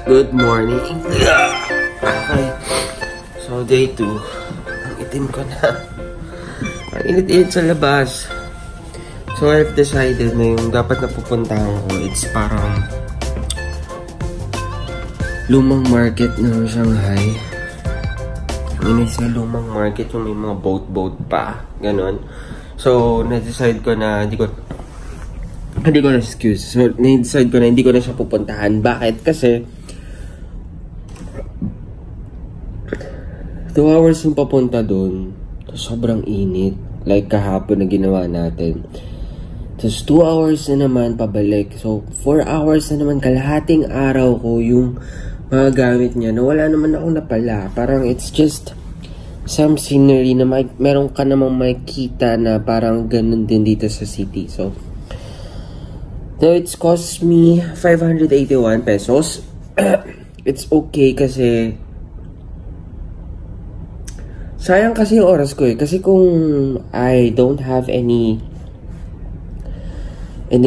Good morning. Okay. So, day 2. Ang itim ko na. Ang init-init sa labas. So, I've decided na yung dapat na pupuntahan ko, it's parang lumang market ng Shanghai. Yung isa lumang market, yung may mga boat pa. Ganon. So, na-decide ko na hindi ko na excuse. So, na-decide ko na hindi ko na siya pupuntahan. Bakit? Kasi 2 hours yung papunta doon. Sobrang init. Like kahapon na ginawa natin. Tapos 2 hours na naman pabalik. So 4 hours na naman, kalahating araw ko yung mga gamit niya na wala naman ako napala. Parang it's just some scenery na meron ka namang makikita na parang ganun din dito sa city. So it's cost me 581 pesos. It's okay kasi sayang kasi yung oras ko eh. Kasi kung I don't have any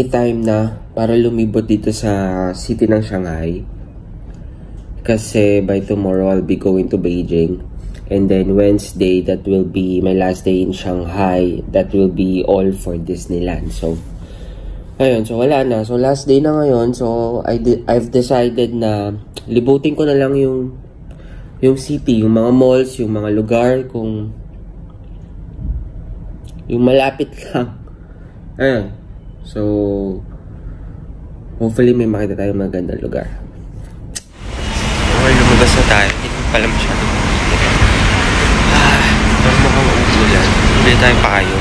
time na para lumibot dito sa city ng Shanghai. Kasi by tomorrow I'll be going to Beijing. And then Wednesday, that will be my last day in Shanghai. That will be all for Disneyland. So, ayun. So, wala na. So, last day na ngayon. So, I've decided na libutin ko na lang yung city, yung mga malls, yung mga lugar, kung yung malapit lang. Ayan. So, hopefully may makita tayong magandang lugar. Okay, lumabas na tayo. Hindi ko pala masyado. Pero mukhang uulan. Hindi tayo payo.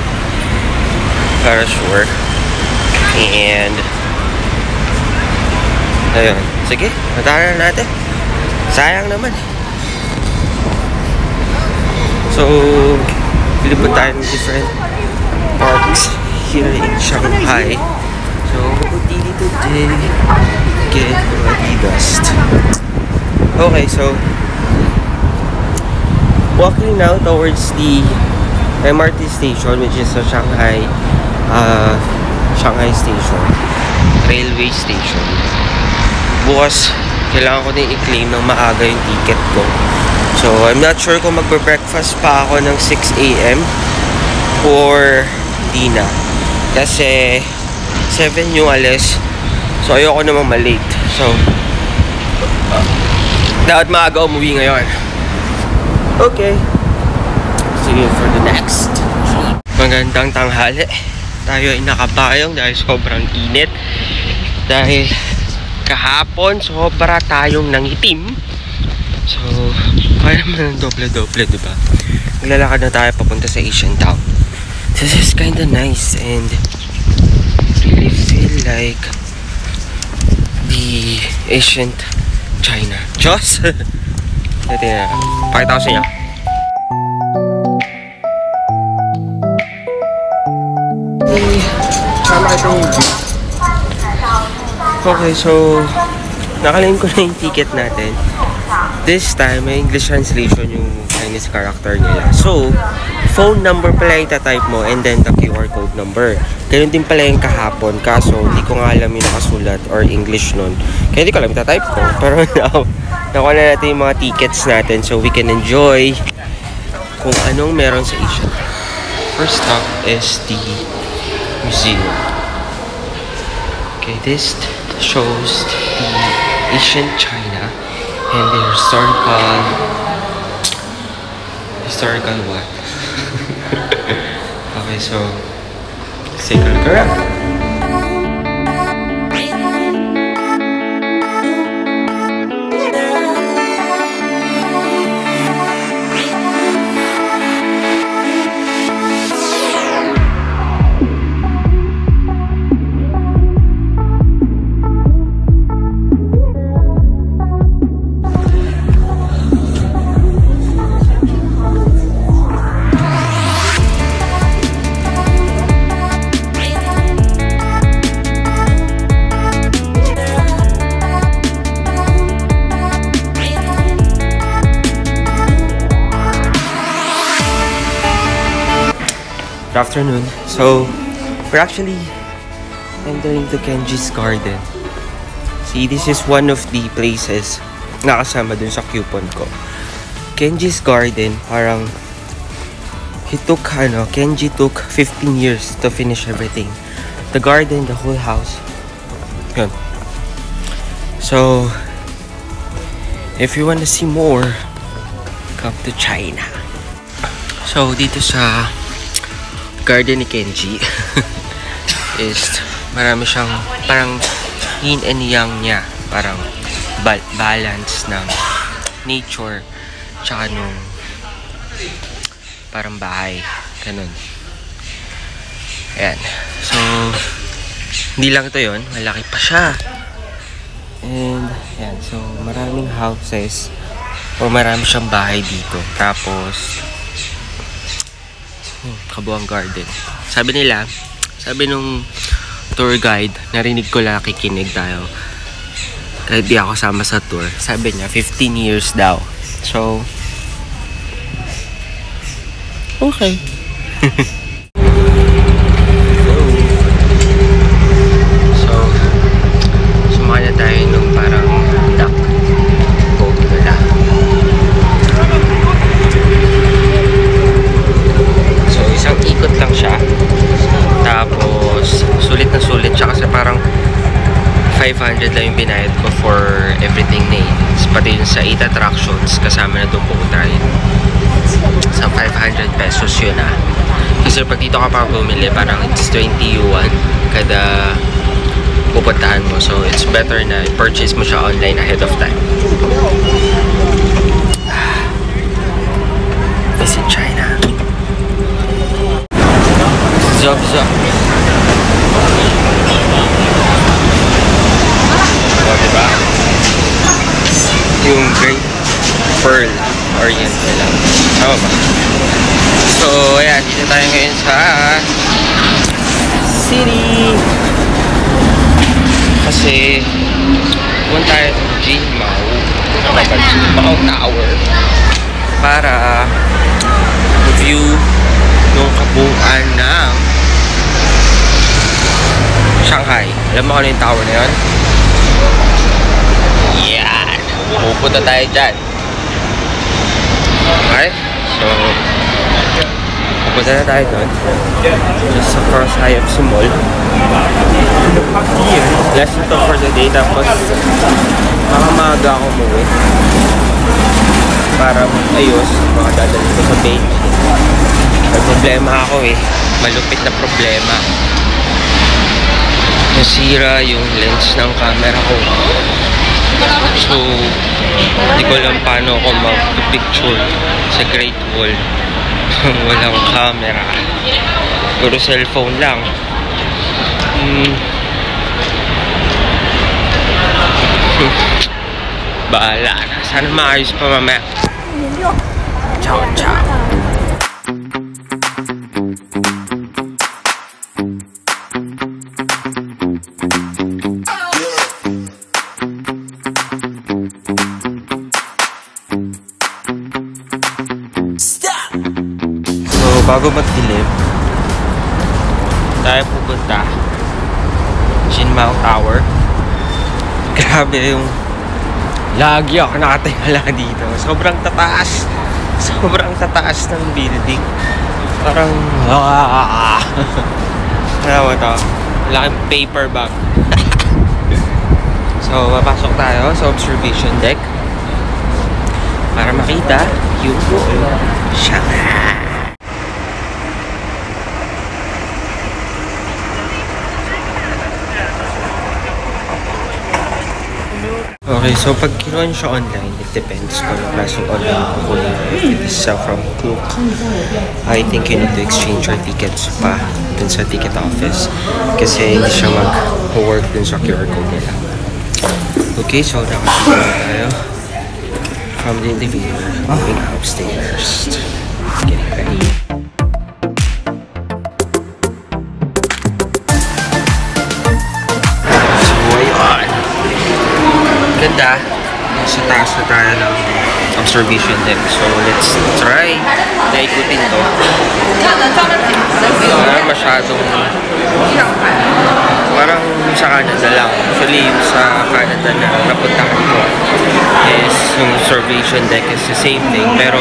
Para sure. And ayun. Sige, matara na natin. Sayang naman. So, pilipot tayo ng different parks here in Shanghai. So, pupunti dito today, get Adidas. Okay, so walking now towards the MRT station, which is the Shanghai Station, railway station. Bukas, kailangan ko din i-claim ng maaga yung ticket ko. So, I'm not sure kung magbe-breakfast pa ako ng 6 AM or di na. Kasi 7 yung alis. So, ayoko namang malate. So, dapat maaga umuwi ngayon. Okay. See you for the next. Magandang tanghali. Tayo ay nakabayong dahil sobrang init. Dahil kahapon, sobra tayong nangitim. So, kaya naman ng doble-doble, diba? Maglalakad na tayo papunta sa Asian Town. This is kinda nice and really feel like the ancient China. Diyos! Ito na. Pakita ko sa inyo. Okay, so nakalagay ko na yung ticket natin. This time, may English translation yung Chinese character nila. So, phone number pala yung type mo and then the QR code number. Ganun din pala yung kahapon. Kaso, hindi ko nga alam yung nakasulat or English nun. Kaya hindi ko alam yung type ko. Pero now, nakuha na natin yung mga tickets natin so we can enjoy kung anong meron sa Asia. First stop is the museum. Okay, this shows the ancient China and the historical what? Okay, so let's take a look around. Good afternoon. So, we're actually entering to Kenji's garden. See, this is one of the places na kasama dun sa coupon ko. Kenji's Garden, parang Kenji took 15 years to finish everything. The garden, the whole house. Yun. So, if you want to see more, come to China. So, dito sa garden ni Kenji is marami siyang parang yin and yang niya. Parang balance ng nature tsaka nung parang bahay. Ganun. Ayan. So, hindi lang ito yun. Malaki pa siya. And, ayan. So, maraming houses o marami siyang bahay dito. Tapos, kabuang garden. Sabi nung tour guide, narinig ko lang, nakikinig tayo. Kahit di ako sama sa tour. Sabi niya, 15 years daw. So, okay. So, sumakay na tayo nung parang duck boat nila. So, isang ikot lang siya. Tapos, sulit na sulit siya kasi parang 500 lang yung binayad ko for everything na yun. Pati yun sa 8 attractions kasama na itong boat ride. Sa 500 pesos yun ah. Kasi pag dito ka pa bumili, parang it's 20 yuan kada pupuntahan mo. So it's better na purchase mo siya online ahead of time. Visit China. Zop zop. O, diba? Yung Great Pearl Oriental lang. Tama ba? So, ayan. Dito tayo ngayon sa city. Kasi pumunta tayo sa Jimao Tower para review nung kabuuan ng Shanghai. Alam mo kung ano yung tower na yun? Yan! Pupunta tayo dyan. Okay? So, pupunta na tayo doon. Just across IFC Mall. Less ito for the day. Tapos, makamaga ako umuwi. Para ayos, makadadali ko sa Beijing. May problema ako eh. Malupit na problema. Nasira yung lens ng camera ko. So, hindi ko alam paano ako mag-picture sa Great Wall. Walang camera. Puro cellphone lang. Bahala na. Sana maayos pa mamaya. Ciao, ciao. Bago magdilim, tayo pupunta Jinmao Tower. Grabe yung lagi ako nakatingala dito. Sobrang tataas. Sobrang tataas ng building. Parang ano to? Laking paper bag. So, papasok tayo sa observation deck para makita yung Shanghai. Okay, so pag kinuha nyo siya online, it depends kung ano klaseng online kukunin. If it is from Klook, I think you need to exchange your tickets pa dun sa ticket office kasi hindi siya mag-work dun sa QR code nila. Okay, so nakasama tayo from the elevator, moving upstairs. Getting ready. Ganda. Sa taas na tayo ng observation deck. So, let's try na ikutin to. Masyadong parang sa Canada lang. Actually, sa Canada na napuntahan ko is yung observation deck is the same thing. Pero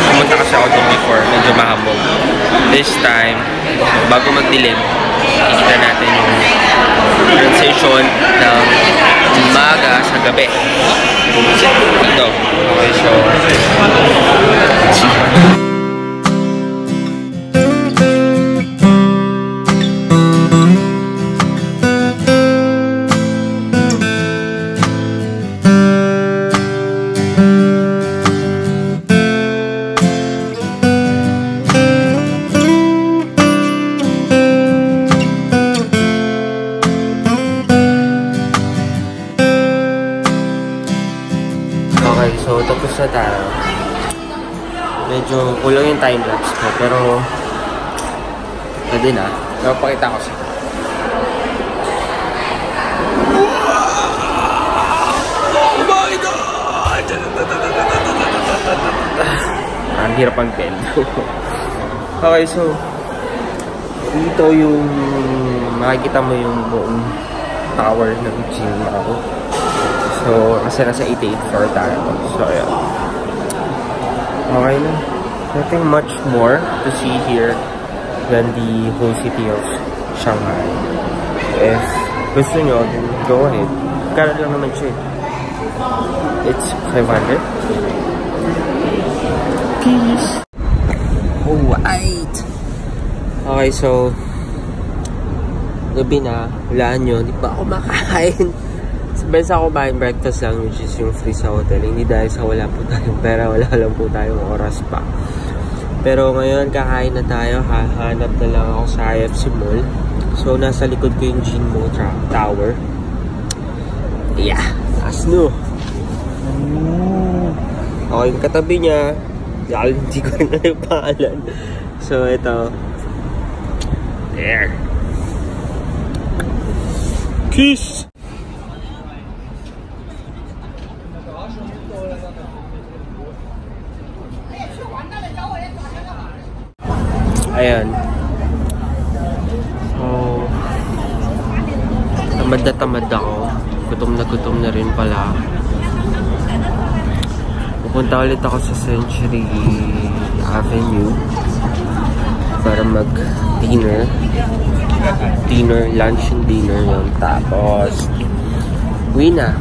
pumunta kasi ako doon before, medyo mahamog. This time, bago magdilim, ikita natin yung transition ng umaga sa gabi. Ito. Okay, so so, tapos na tayo. Medyo kulang yung time-lapse ko, pero pwede na. Napapakita ko siya. Oh my God! Ang hirap ang pen. Okay, so dito yung makikita mo yung buong tower ng gym ako. So, kasi nasa 88 floor tayo. So, yeah. Okay na. Nothing much more to see here than the whole city of Shanghai. If gusto nyo, then go ahead. Kala lang naman siya. It's 500. Peace! Alright! Okay, so gabi na. Hulaan nyo. Di pa ako makain. Besa ako kumain breakfast lang, which is yung free sa hotel. Hindi dahil sa wala po tayong pera, wala lang po tayong oras pa. Pero ngayon, kakain na tayo. Hahanap na lang ako sa IFC Mall. So, nasa likod ko yung Jinmo Tower. Yeah, as no. Okay, yung katabi niya. Hindi ko na yung pangalan. So, ito. There. Kiss! Ayan. So, tamad ako. Gutom na rin pala. Pupunta ulit ako sa Century Avenue para mag-dinner. Lunch and dinner yun. Tapos, uwi na.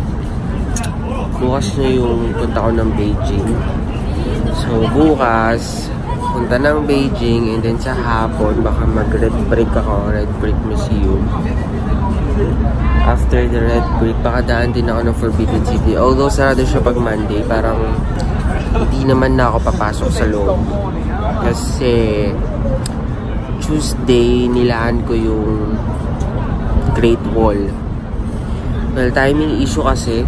Bukas na yung punta ko ng Beijing. So, bukas punta ng Beijing, and then sa hapon baka mag-Red Brick ako, Red Brick Museum. After the Red Brick, baka daan din ako ng Forbidden City. Although sarado siya pag Monday, parang hindi naman na ako papasok sa loob. Kasi Tuesday, nilaan ko yung Great Wall. Well, timing issue kasi.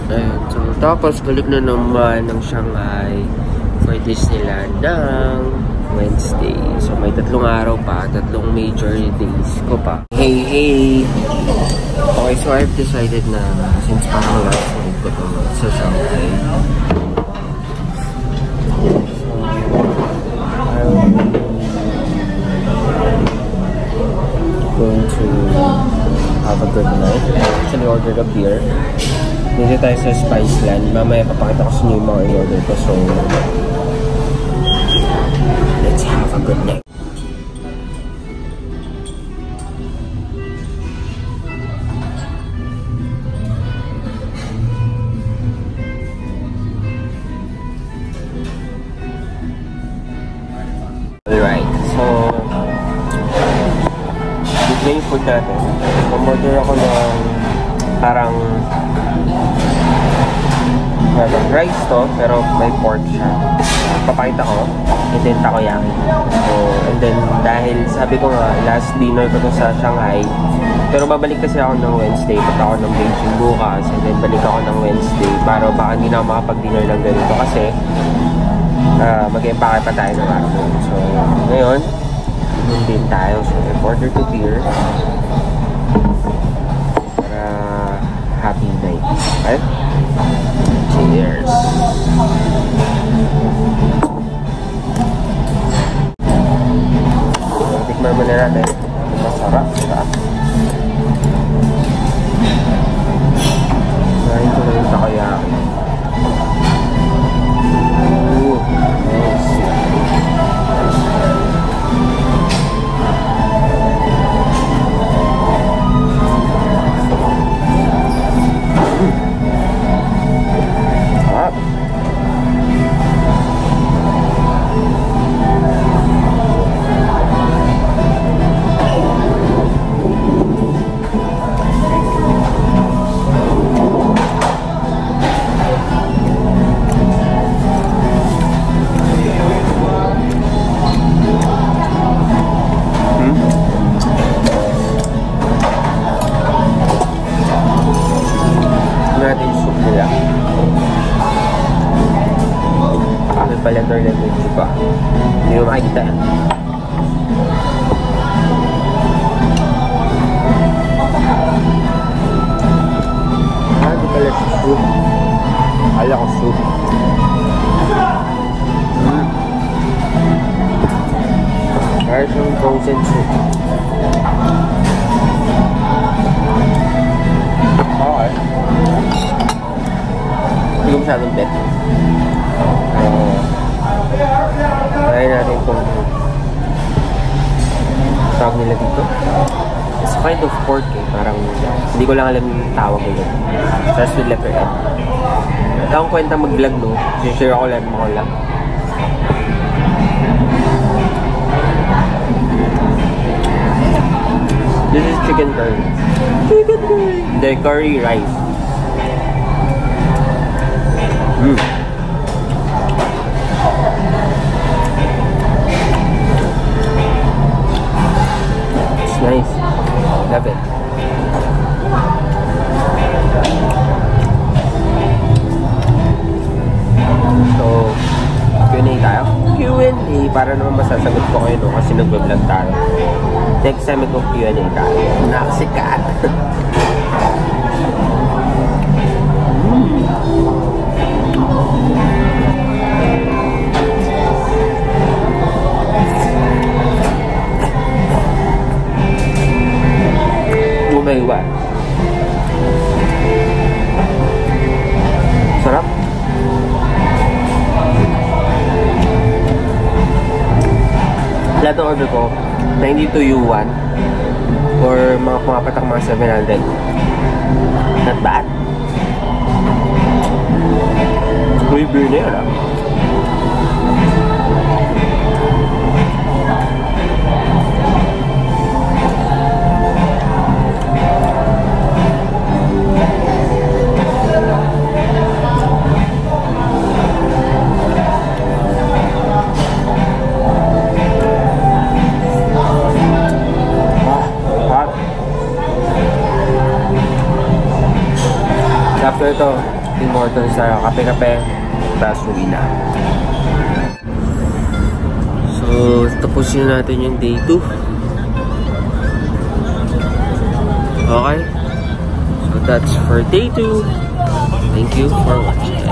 Ayan, so, tapos balik na naman ng Shanghai for Disneyland ng Wednesday. So may 3 araw pa, 3 major days ko pa. Hey! Okay, so I've decided na since parang last night ko to sa Shanghai. I'm going to have a good night. Actually ordered a beer. Dito tayo sa Spiceland. Mamaya papakita ko sa inyo yung mga in-order ko. So, let's have a good night. Alright, so dito na yung food natin. Umorder ako ng parang rice to, pero may pork siya. Papakita ko, and then takoyaki. So, and then dahil sabi ko nga, last dinner ko to sa Shanghai, pero babalik kasi ako ng Wednesday, punta ako ng Beijing bukas, and then balik ako ng Wednesday, para baka hindi na ako makapag-dinner ng ganito kasi mag-empake pa tayo ng araw. So, ngayon, yun din tayo. So, I ordered to beer para happy night. Okay? Cheers! Tikman muna natin. soup. Kala ko soup. Kaya siyang frozen soup. Okay. Hindi ko masyadong bet. Kaya natin itong tawag nila dito. It's kind of pork eh. Parang hindi ko lang alam yung tawag nila. Starts with letter N. Ito akong kwenta mag-vlog, no? Share ako lang mo lang. This is chicken curry. Chicken curry! The curry rice. It's nice. Love it. So, Q&A tayo. Q&A, para naman masasagot ko kayo, no? Kasi nag-vlog tayo. Next time ito Q&A tayo. Nakasikat. Umaiwan. Sarap. Lahat ng order ko, 92U1 or mga pumapatak mga 700. Not bad. Uy, beer na yun, ah. After ito, Tim Hortons tayo, kape-kape, tapos uwi na. So, tapusin natin yung day 2. Okay? So, that's for day 2. Thank you for watching.